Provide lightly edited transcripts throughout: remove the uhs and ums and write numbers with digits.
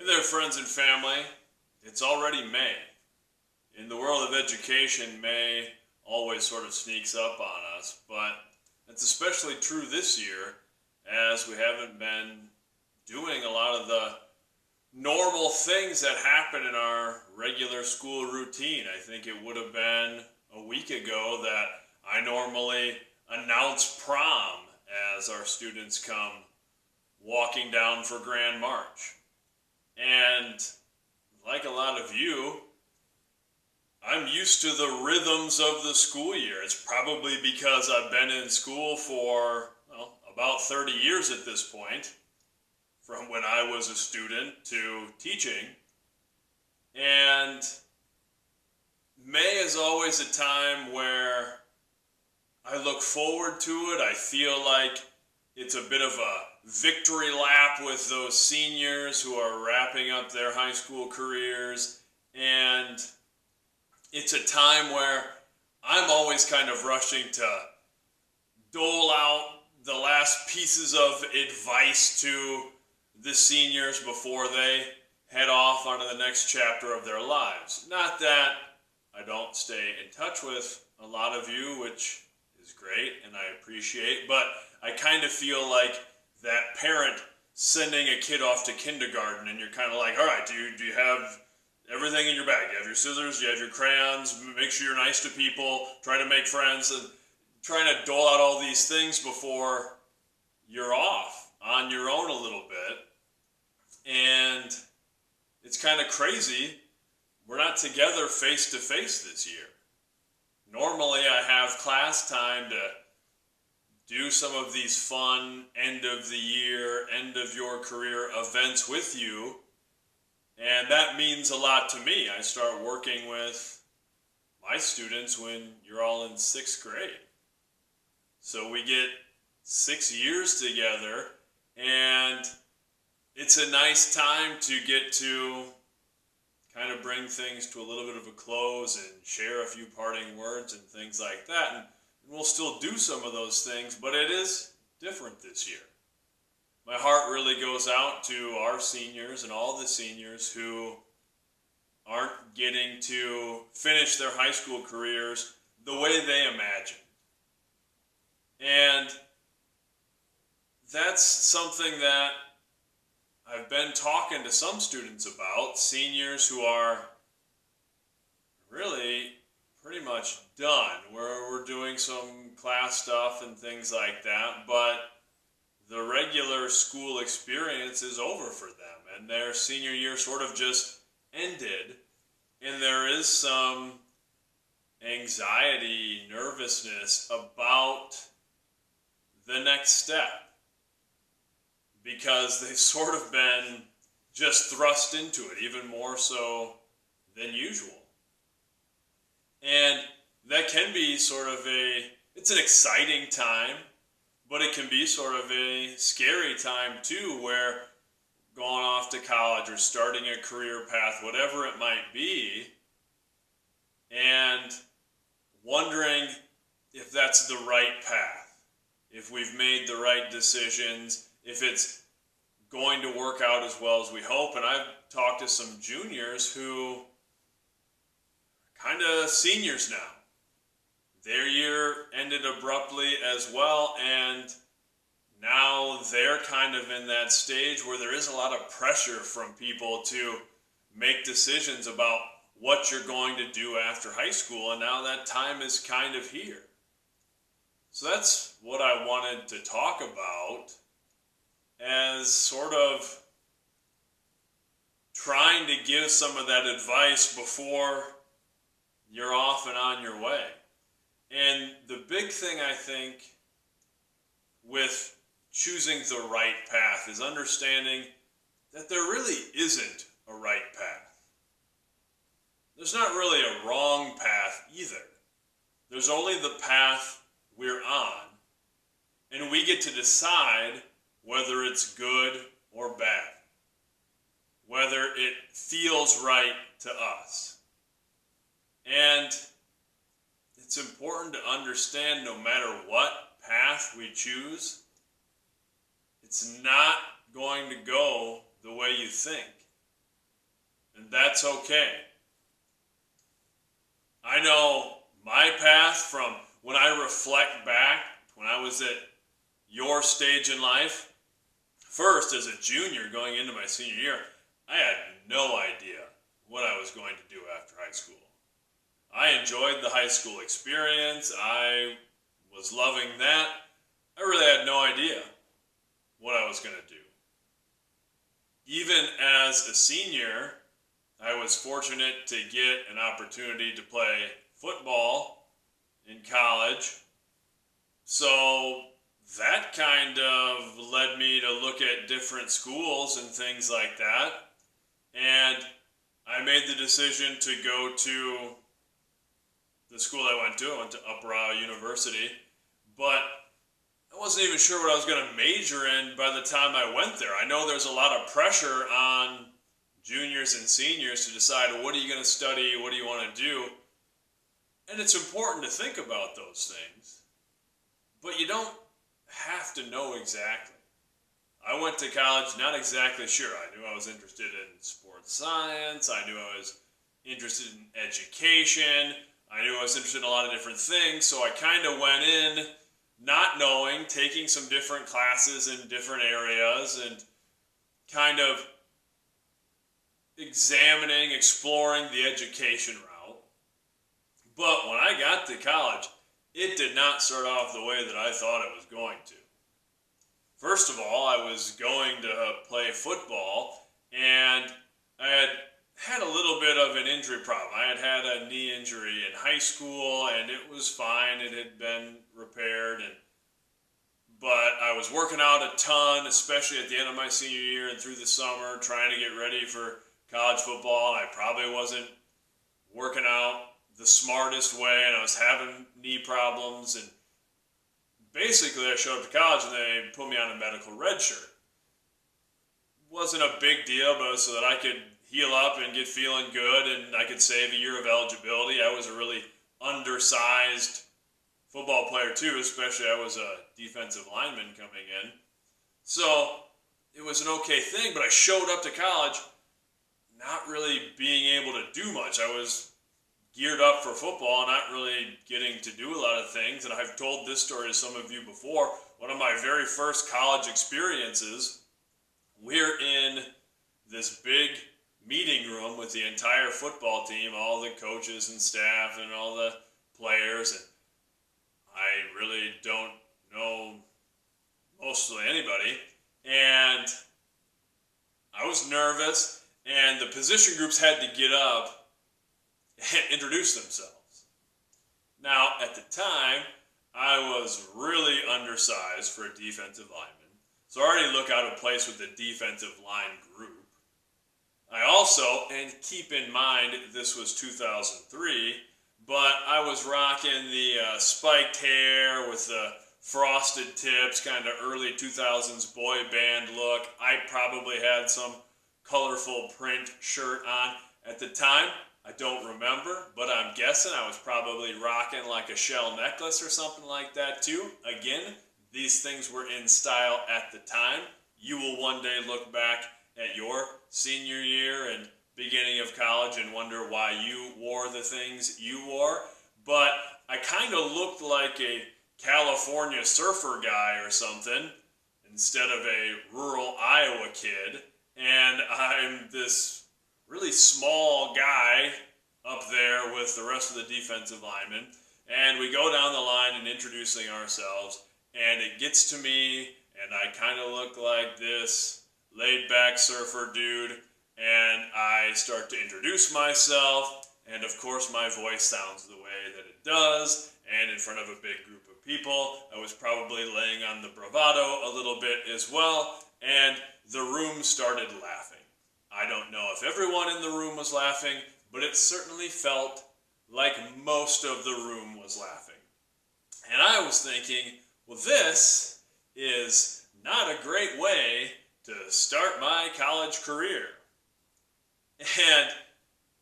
Hey there, friends and family. It's already May. In the world of education, May always sort of sneaks up on us, but it's especially true this year as we haven't been doing a lot of the normal things that happen in our regular school routine. I think it would have been a week ago that I normally announce prom as our students come walking down for Grand March. And like a lot of you, I'm used to the rhythms of the school year. It's probably because I've been in school for, about 30 years at this point, from when I was a student to teaching. And May is always a time where I look forward to it. I feel like it's a bit of a victory lap with those seniors who are wrapping up their high school careers. And it's a time where I'm always kind of rushing to dole out the last pieces of advice to the seniors before they head off onto the next chapter of their lives. Not that I don't stay in touch with a lot of you, which is great and I appreciate, but I kind of feel like that parent sending a kid off to kindergarten and you're kind of like, all right, do you have everything in your bag? You have your scissors, you have your crayons, make sure you're nice to people, try to make friends, and trying to dole out all these things before you're off on your own a little bit. And it's kind of crazy. We're not together face to face this year. Normally I have class time to do some of these fun end of the year, end of your career events with you. And that means a lot to me. I start working with my students when you're all in 6th grade. So we get 6 years together, and it's a nice time to get to kind of bring things to a little bit of a close and share a few parting words and things like that. And we'll still do some of those things, but it is different this year. My heart really goes out to our seniors and all the seniors who aren't getting to finish their high school careers the way they imagined. And that's something that I've been talking to some students about, seniors who are really pretty much done, where we're doing some class stuff and things like that, but the regular school experience is over for them, and their senior year sort of just ended, and there is some anxiety, nervousness about the next step, because they've sort of been just thrust into it, even more so than usual. And that can be sort of it's an exciting time, but it can be sort of a scary time too, where going off to college or starting a career path, whatever it might be, and wondering if that's the right path, if we've made the right decisions, if it's going to work out as well as we hope. And I've talked to some juniors who are kind of seniors now. Their year ended abruptly as well, and now they're kind of in that stage where there is a lot of pressure from people to make decisions about what you're going to do after high school, and now that time is kind of here. So that's what I wanted to talk about, as sort of trying to give some of that advice before you're off and on your way. And the big thing, I think, with choosing the right path is understanding that there really isn't a right path. There's not really a wrong path either. There's only the path we're on, and we get to decide whether it's good or bad, whether it feels right to us. And it's important to understand, no matter what path we choose, it's not going to go the way you think. and that's okay. I know my path from when I reflect back, when I was at your stage in life. First, as a junior going into my senior year, I had no idea what I was going to do after high school. I enjoyed the high school experience. I was loving that. I really had no idea what I was going to do. Even as a senior, I was fortunate to get an opportunity to play football in college. So that kind of led me to look at different schools and things like that. And I made the decision to go to the school I went to. I went to Upper Iowa University. But I wasn't even sure what I was going to major in by the time I went there. I know there's a lot of pressure on juniors and seniors to decide, well, what are you going to study? What do you want to do? And it's important to think about those things. But you don't have to know exactly. I went to college not exactly sure. I knew I was interested in sports science. I knew I was interested in education. I knew I was interested in a lot of different things. So I kind of went in not knowing, taking some different classes in different areas and kind of examining, exploring the education route. But when I got to college, it did not start off the way that I thought it was going to. First of all, I was going to play football, and I had a little bit of an injury problem. I had a knee injury in high school, and it was fine. It had been repaired, but I was working out a ton, especially at the end of my senior year and through the summer, trying to get ready for college football, and I probably wasn't working out the smartest way, and I was having knee problems, and basically I showed up to college and they put me on a medical red shirt. Wasn't a big deal, but so that I could heal up and get feeling good and I could save a year of eligibility. I was a really undersized football player too, especially I was a defensive lineman coming in. So it was an okay thing, but I showed up to college not really being able to do much. I was geared up for football, not really getting to do a lot of things. And I've told this story to some of you before. One of my very first college experiences, we're in this big meeting room with the entire football team, all the coaches and staff and all the players. And I really don't know mostly anybody. And I was nervous, and the position groups had to get up and introduce themselves. Now, at the time, I was really undersized for a defensive lineman, so I already look out of place with the defensive line group. I also, and keep in mind this was 2003, but I was rocking the spiked hair with the frosted tips, kind of early 2000s boy band look. I probably had some colorful print shirt on at the time. I don't remember, but I'm guessing I was probably rocking like a shell necklace or something like that too. Again, these things were in style at the time. You will one day look back at your senior year and beginning of college and wonder why you wore the things you wore. But I kind of looked like a California surfer guy or something instead of a rural Iowa kid. And I'm this really small guy up there with the rest of the defensive linemen, and we go down the line and introducing ourselves, and it gets to me, and I kind of look like this laid-back surfer dude, and I start to introduce myself, and of course my voice sounds the way that it does, and in front of a big group of people, I was probably laying on the bravado a little bit as well, and the room started laughing. I don't know if everyone in the room was laughing, but it certainly felt like most of the room was laughing. And I was thinking, well, this is not a great way to start my college career. And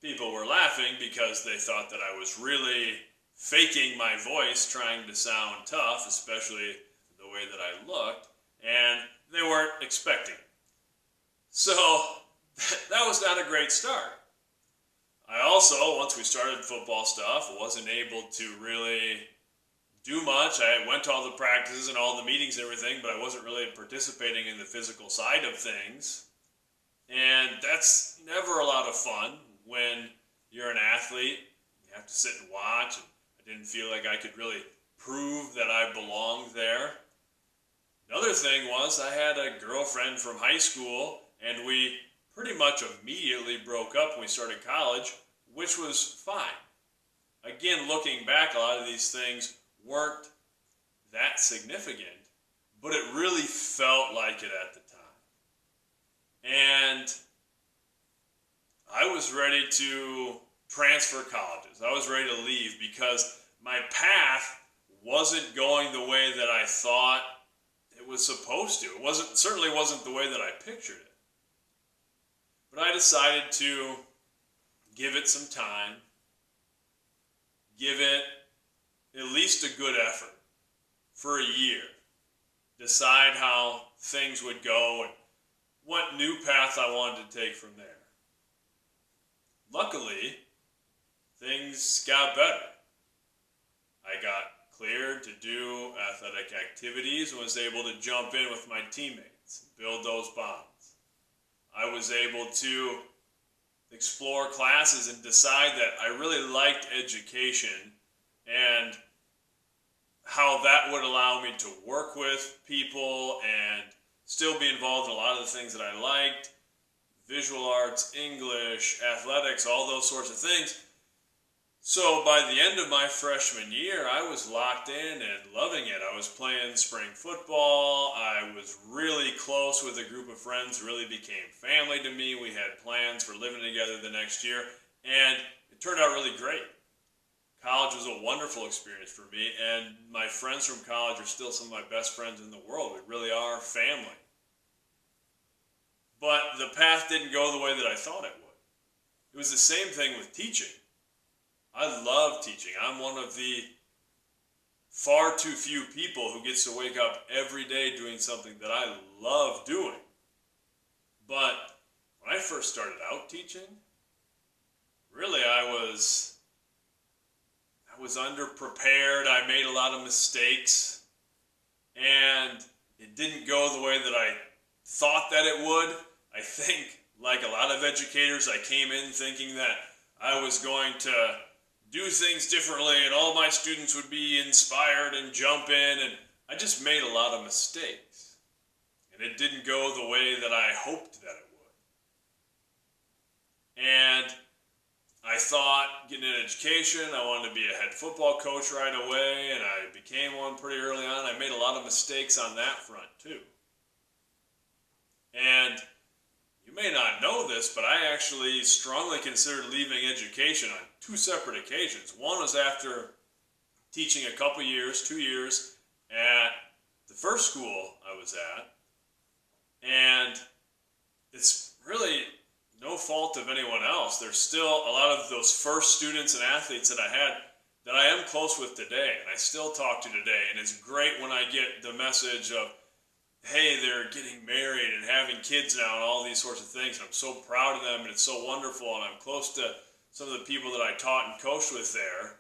people were laughing because they thought that I was really faking my voice, trying to sound tough, especially the way that I looked, and they weren't expecting it. So that was not a great start. I also, once we started football stuff, wasn't able to really do much. I went to all the practices and all the meetings and everything, but I wasn't really participating in the physical side of things. And that's never a lot of fun when you're an athlete. You have to sit and watch. And I didn't feel like I could really prove that I belonged there. Another thing was I had a girlfriend from high school, and we pretty much immediately broke up when we started college, which was fine. Again, looking back, a lot of these things weren't that significant, but it really felt like it at the time. And I was ready to transfer colleges. I was ready to leave because my path wasn't going the way that I thought it was supposed to. It certainly wasn't the way that I pictured it. But I decided to give it some time, give it at least a good effort for a year, decide how things would go and what new path I wanted to take from there. Luckily, things got better. I got cleared to do athletic activities and was able to jump in with my teammates, build those bonds. I was able to explore classes and decide that I really liked education and how that would allow me to work with people and still be involved in a lot of the things that I liked, visual arts, English, athletics, all those sorts of things. So by the end of my freshman year, I was locked in and loving it. I was playing spring football. I was really close with a group of friends who really became family to me. We had plans for living together the next year, and it turned out really great. College was a wonderful experience for me, and my friends from college are still some of my best friends in the world. We really are family. But the path didn't go the way that I thought it would. It was the same thing with teaching. I love teaching. I'm one of the far too few people who gets to wake up every day doing something that I love doing. But when I first started out teaching, really I was underprepared. I made a lot of mistakes, and it didn't go the way that I thought that it would. I think, like a lot of educators, I came in thinking that I was going to do things differently and all my students would be inspired and jump in, and I just made a lot of mistakes. And it didn't go the way that I hoped that it would. And I thought, getting an education, I wanted to be a head football coach right away, and I became one pretty early on. I made a lot of mistakes on that front too. And you may not know this, but I actually strongly considered leaving education on 2 separate occasions. One was after teaching a couple years, 2 years, at the first school I was at. And it's really no fault of anyone else. There's still a lot of those first students and athletes that I had that I am close with today, and I still talk to today. And it's great when I get the message of, hey, they're getting married and having kids now and all these sorts of things. And I'm so proud of them, and it's so wonderful. And I'm close to some of the people that I taught and coached with there.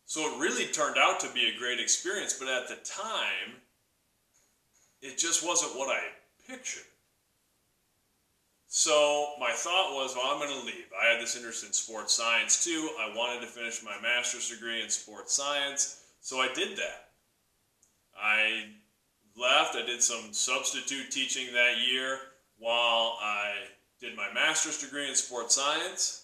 So it really turned out to be a great experience. But at the time, it just wasn't what I pictured. So my thought was, well, I'm going to leave. I had this interest in sports science too. I wanted to finish my master's degree in sports science. So I did that. I left. I did some substitute teaching that year while I did my master's degree in sports science.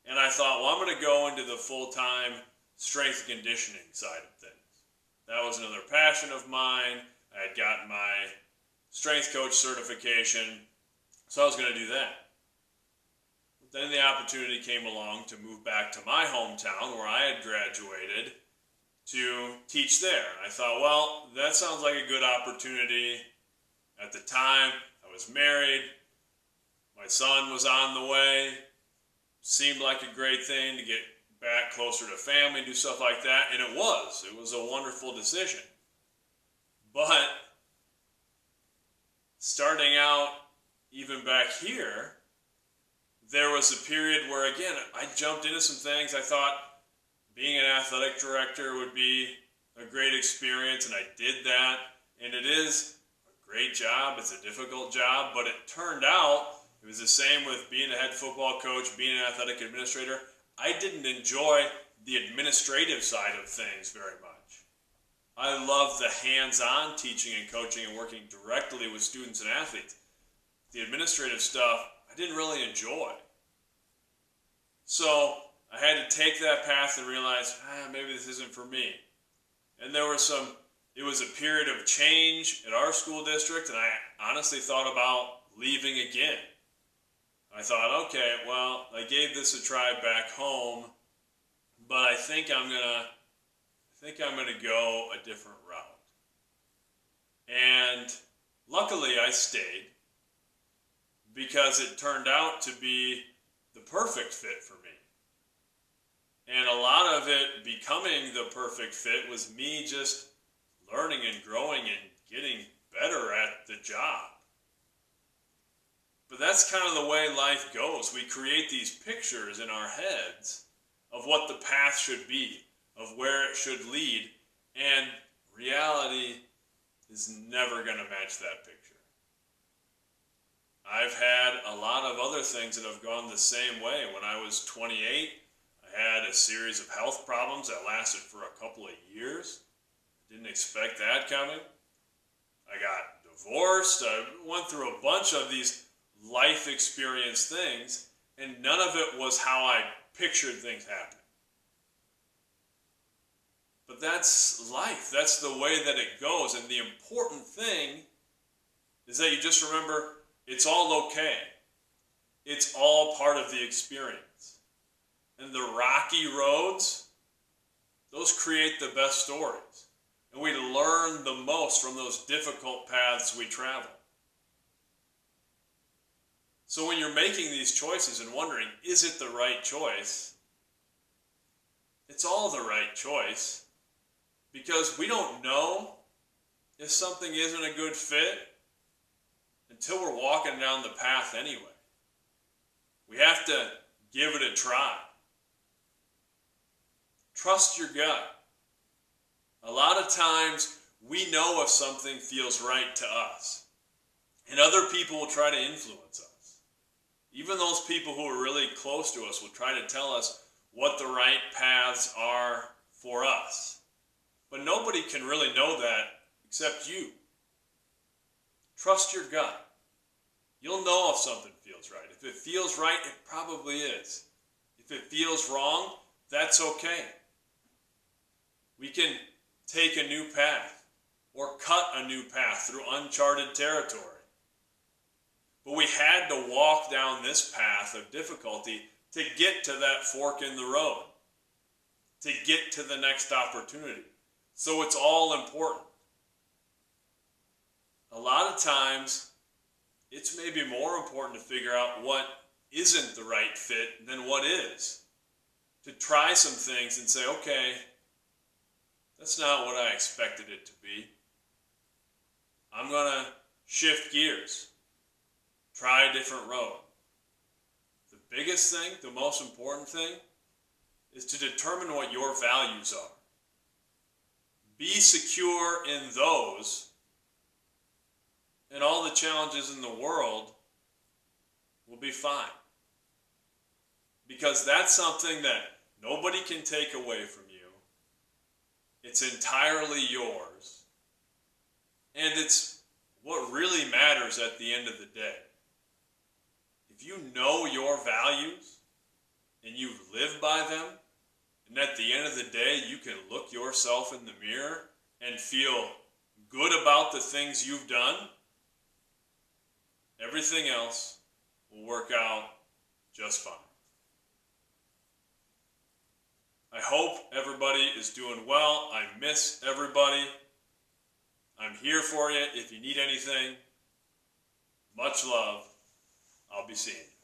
And I thought, well, I'm going to go into the full-time strength and conditioning side of things. That was another passion of mine. I had gotten my strength coach certification, so I was going to do that. But then the opportunity came along to move back to my hometown where I had graduated to teach there. And I thought, well, that sounds like a good opportunity. At the time, I was married. My son was on the way. Seemed like a great thing to get back closer to family, do stuff like that. And it was. It was a wonderful decision. But starting out even back here, there was a period where, again, I jumped into some things. I thought being an athletic director would be a great experience, and I did that. And it is a great job. It's a difficult job, but it turned out it was the same with being a head football coach, being an athletic administrator. I didn't enjoy the administrative side of things very much. I love the hands-on teaching and coaching and working directly with students and athletes. The administrative stuff I didn't really enjoy. So I had to take that path and realize, maybe this isn't for me. And it was a period of change at our school district, and I honestly thought about leaving again. I thought, okay, well, I gave this a try back home, but I think I'm gonna go a different route. And luckily I stayed, because it turned out to be the perfect fit for me. And a lot of it becoming the perfect fit was me just learning and growing and getting better at the job. But that's kind of the way life goes. We create these pictures in our heads of what the path should be, of where it should lead, and reality is never going to match that picture. I've had a lot of other things that have gone the same way. When I was 28, I had a series of health problems that lasted for a couple of years. Didn't expect that coming. I got divorced. I went through a bunch of these life experience things, and none of it was how I pictured things happening. But that's life. That's the way that it goes. And the important thing is that you just remember, it's all okay. It's all part of the experience. And the rocky roads, those create the best stories. And we learn the most from those difficult paths we travel. So when you're making these choices and wondering, is it the right choice? It's all the right choice, because we don't know if something isn't a good fit until we're walking down the path anyway. We have to give it a try. Trust your gut. A lot of times we know if something feels right to us, and other people will try to influence us. Even those people who are really close to us will try to tell us what the right paths are for us. But nobody can really know that except you. Trust your gut. You'll know if something feels right. If it feels right, it probably is. If it feels wrong, that's okay. We can take a new path or cut a new path through uncharted territory. But we had to walk down this path of difficulty to get to that fork in the road, to get to the next opportunity. So it's all important. A lot of times, it's maybe more important to figure out what isn't the right fit than what is. To try some things and say, okay, that's not what I expected it to be. I'm going to shift gears. Try a different road. The biggest thing, the most important thing, is to determine what your values are. Be secure in those, and all the challenges in the world will be fine. Because that's something that nobody can take away from you. It's entirely yours. And it's what really matters at the end of the day. If you know your values and you live by them, and at the end of the day you can look yourself in the mirror and feel good about the things you've done, everything else will work out just fine. I hope everybody is doing well. I miss everybody. I'm here for you if you need anything. Much love. I'll be seeing you.